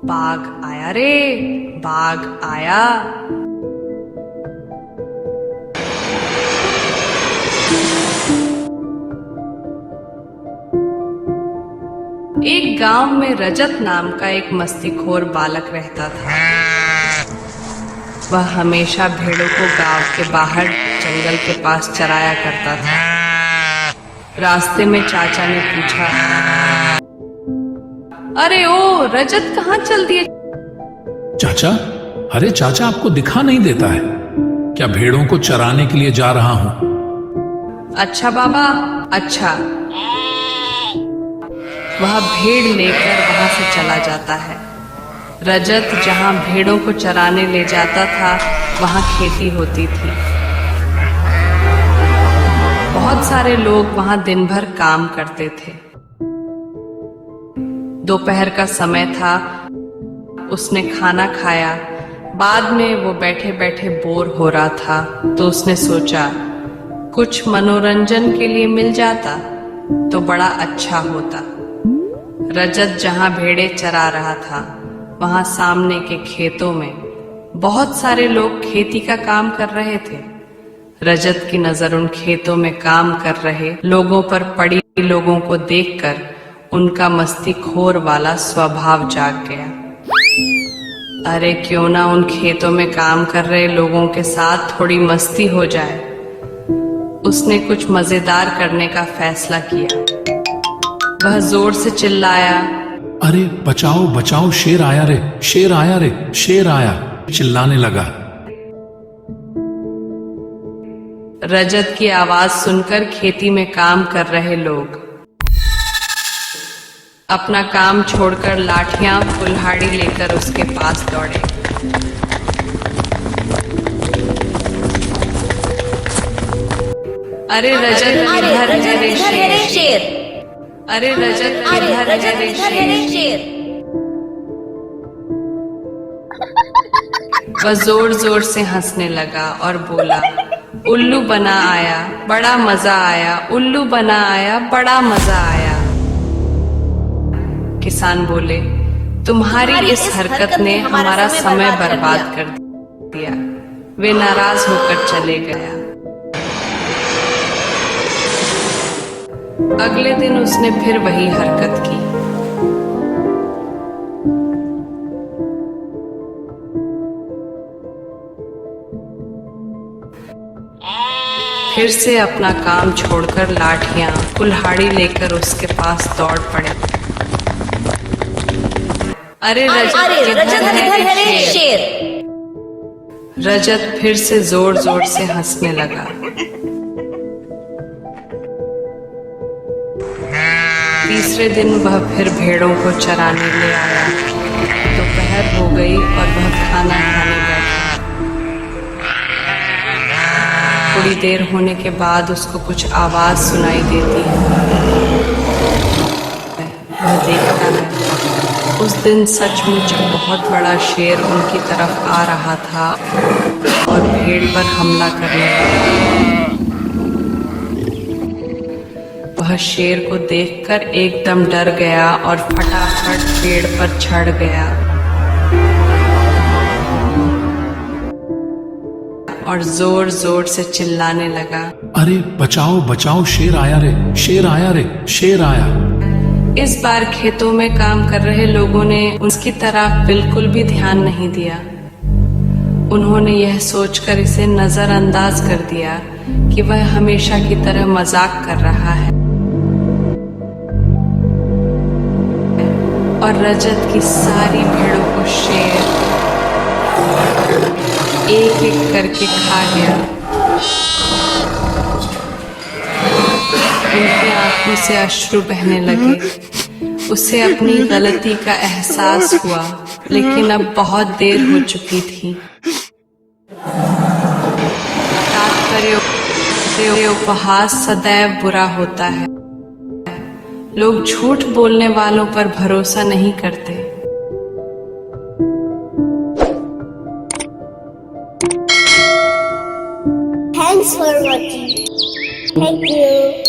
बाघ आया रे, बाघ आया। एक गांव में रजत नाम का एक मस्तीखोर बालक रहता था। वह हमेशा भेड़ों को गांव के बाहर जंगल के पास चराया करता था। रास्ते में चाचा ने पूछा, अरे ओ रजत, कहाँ चल दिए? चाचा, अरे चाचा, आपको दिखा नहीं देता है क्या? भेड़ों को चराने के लिए जा रहा हूं। अच्छा बाबा, अच्छा। वह भेड़ लेकर वहां से चला जाता है। रजत जहां भेड़ों को चराने ले जाता था, वहां खेती होती थी। बहुत सारे लोग वहां दिन भर काम करते थे। दोपहर का समय था। उसने खाना खाया। बाद में वो बैठे बैठे बोर हो रहा था, तो उसने सोचा कुछ मनोरंजन के लिए मिल जाता तो बड़ा अच्छा होता। रजत जहां भेड़े चरा रहा था, वहां सामने के खेतों में बहुत सारे लोग खेती का काम कर रहे थे। रजत की नजर उन खेतों में काम कर रहे लोगों पर पड़ी। लोगों को देखकर उनका मस्तीखोर वाला स्वभाव जाग गया। अरे क्यों ना उन खेतों में काम कर रहे लोगों के साथ थोड़ी मस्ती हो जाए। उसने कुछ मजेदार करने का फैसला किया। वह जोर से चिल्लाया, अरे बचाओ बचाओ, शेर आया रे, शेर आया रे, शेर आया। चिल्लाने लगा। रजत की आवाज सुनकर खेती में काम कर रहे लोग अपना काम छोड़कर लाठियां कुल्हाड़ी लेकर उसके पास दौड़े। अरे रजत, इधर है रे शेर। अरे रजत, इधर है रे शेर। वह जोर जोर से हंसने लगा और बोला, उल्लू बना आया, बड़ा मजा आया। उल्लू बना आया, बड़ा मजा आया। किसान बोले, तुम्हारी इस हरकत ने हमारा समय बर्बाद कर दिया। वे नाराज होकर चले गया। अगले दिन उसने फिर वही हरकत की। फिर से अपना काम छोड़कर लाठियां कुल्हाड़ी लेकर उसके पास दौड़ पड़े। अरे रजत, इधर है रे शेर। रजत फिर से जोर जोर से हंसने लगा। तीसरे दिन वह फिर भेड़ों को चराने ले आया। दोपहर हो गई और वह खाना खाने बैठा। थोड़ी देर होने के बाद उसको कुछ आवाज सुनाई देती है। वह देखता है, उस दिन सचमुच बहुत बड़ा शेर उनकी तरफ आ रहा था और भेड़ पर हमला करने लगा। वह शेर को देखकर एकदम डर गया और फटाफट पेड़ पर चढ़ गया और जोर जोर से चिल्लाने लगा, अरे बचाओ बचाओ, शेर आया रे, शेर आया रे, शेर आया। इस बार खेतों में काम कर रहे लोगों ने उसकी तरफ बिल्कुल भी ध्यान नहीं दिया। उन्होंने यह सोचकर इसे नजरअंदाज कर दिया कि वह हमेशा की तरह मजाक कर रहा है और रजत की सारी भेड़ों को शेर एक एक करके खा गया। उनकी आंखों से अश्रु बहने लगे। उसे अपनी गलती का एहसास हुआ, लेकिन अब बहुत देर हो चुकी थी। तात्पर्य, उपहास सदैव बुरा होता है। लोग झूठ बोलने वालों पर भरोसा नहीं करते। Thanks for watching. Thank you.